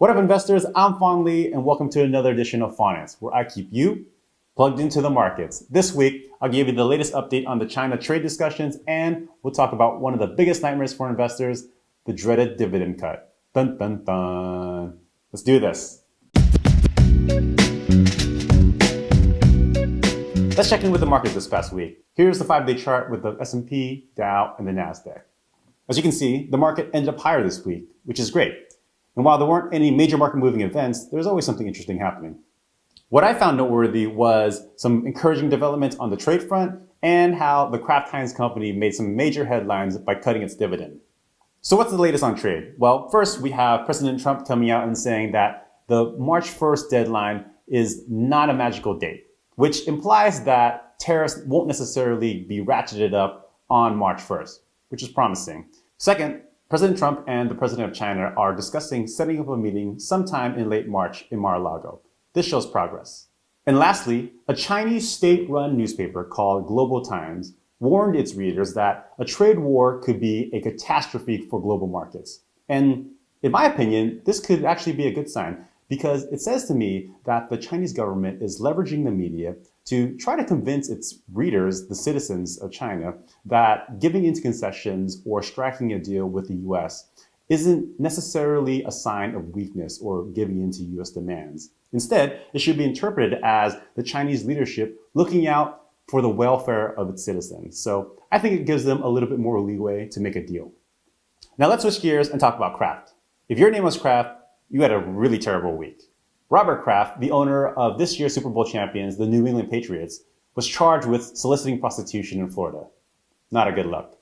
What up, investors? I'm Phong Lee, and welcome to another edition of Finance, where I keep you plugged into the markets. This week, I'll give you the latest update on the China trade discussions, and we'll talk about one of the biggest nightmares for investors, the dreaded dividend cut. Dun, dun, dun. Let's do this. Let's check in with the market this past week. Here's the 5-day chart with the S&P, Dow, and the NASDAQ. As you can see, the market ended up higher this week, which is great. And while there weren't any major market moving events, there's always something interesting happening. What I found noteworthy was some encouraging developments on the trade front and how the Kraft Heinz company made some major headlines by cutting its dividend. So what's the latest on trade? Well, first we have President Trump coming out and saying that the March 1st deadline is not a magical date, which implies that tariffs won't necessarily be ratcheted up on March 1st, which is promising. Second, President Trump and the President of China are discussing setting up a meeting sometime in late March in Mar-a-Lago. This shows progress. And lastly, a Chinese state-run newspaper called Global Times warned its readers that a trade war could be a catastrophe for global markets. And in my opinion, this could actually be a good sign because it says to me that the Chinese government is leveraging the media to try to convince its readers, the citizens of China, that giving into concessions or striking a deal with the US isn't necessarily a sign of weakness or giving into US demands. Instead, it should be interpreted as the Chinese leadership looking out for the welfare of its citizens. So I think it gives them a little bit more leeway to make a deal. Now let's switch gears and talk about Kraft. If your name was Kraft, you had a really terrible week. Robert Kraft, the owner of this year's Super Bowl champions, the New England Patriots, was charged with soliciting prostitution in Florida. Not a good look.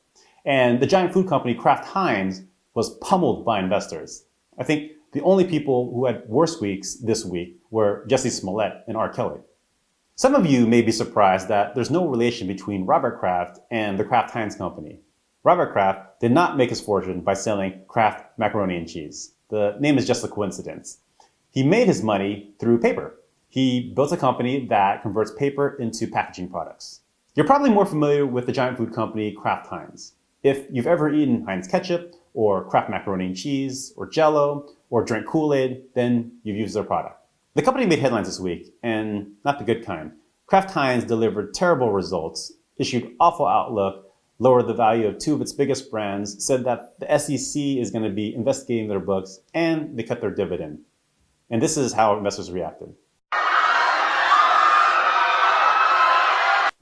And the giant food company Kraft Heinz was pummeled by investors. I think the only people who had worse weeks this week were Jussie, Smollett, and R. Kelly. Some of you may be surprised that there's no relation between Robert Kraft and the Kraft Heinz company. Robert Kraft did not make his fortune by selling Kraft Macaroni and cheese. The name is just a coincidence. He made his money through paper. He built a company that converts paper into packaging products. You're probably more familiar with the giant food company Kraft Heinz. If you've ever eaten Heinz ketchup, or Kraft macaroni and cheese, or Jell-O, or drank Kool-Aid, then you've used their product. The company made headlines this week, and not the good kind. Kraft Heinz delivered terrible results, issued awful outlook, lowered the value of two of its biggest brands, said that the SEC is going to be investigating their books, and they cut their dividend. And this is how investors reacted.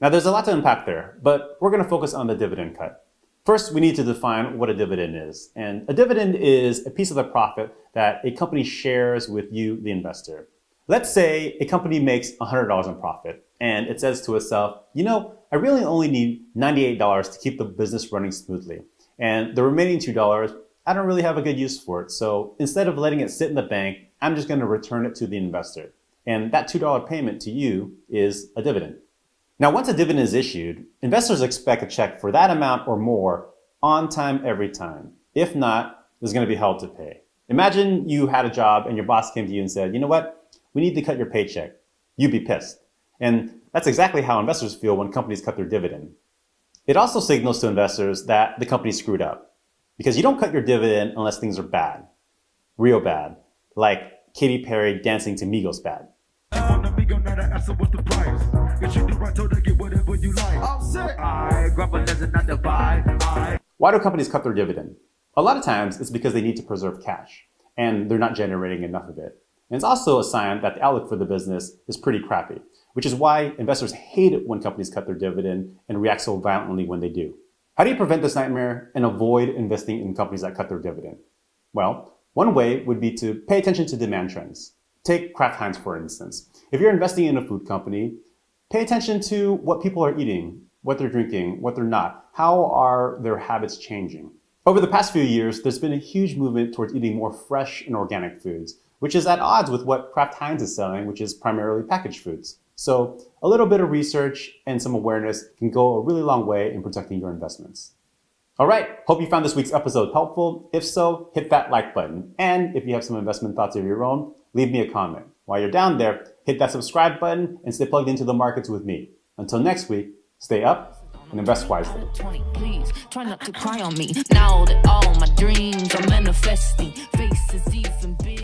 Now there's a lot to unpack there, but we're going to focus on the dividend cut. First, we need to define what a dividend is. And a dividend is a piece of the profit that a company shares with you, the investor. Let's say a company makes $100 in profit and it says to itself, you know, I really only need $98 to keep the business running smoothly. And the remaining $2, I don't really have a good use for it. So instead of letting it sit in the bank, I'm just going to return it to the investor. And that $2 payment to you is a dividend. Now, once a dividend is issued, investors expect a check for that amount or more on time every time. If not, there's going to be hell to pay. Imagine you had a job and your boss came to you and said, you know what, we need to cut your paycheck. You'd be pissed. And that's exactly how investors feel when companies cut their dividend. It also signals to investors that the company screwed up because you don't cut your dividend unless things are bad, real bad, like Katy Perry dancing to Migos bad. Why do companies cut their dividend? A lot of times it's because they need to preserve cash and they're not generating enough of it. And it's also a sign that the outlook for the business is pretty crappy, which is why investors hate it when companies cut their dividend and react so violently when they do. How do you prevent this nightmare and avoid investing in companies that cut their dividend? Well, one way would be to pay attention to demand trends. Take Kraft Heinz, for instance. If you're investing in a food company, pay attention to what people are eating, what they're drinking, what they're not. How are their habits changing? Over the past few years, there's been a huge movement towards eating more fresh and organic foods, which is at odds with what Kraft Heinz is selling, which is primarily packaged foods. So a little bit of research and some awareness can go a really long way in protecting your investments. All right, hope you found this week's episode helpful. If so, hit that like button. And if you have some investment thoughts of your own, leave me a comment. While you're down there, hit that subscribe button and stay plugged into the markets with me. Until next week, stay up and invest wisely. Please try not to cry on me now that all my dreams are manifesting. Faces even big.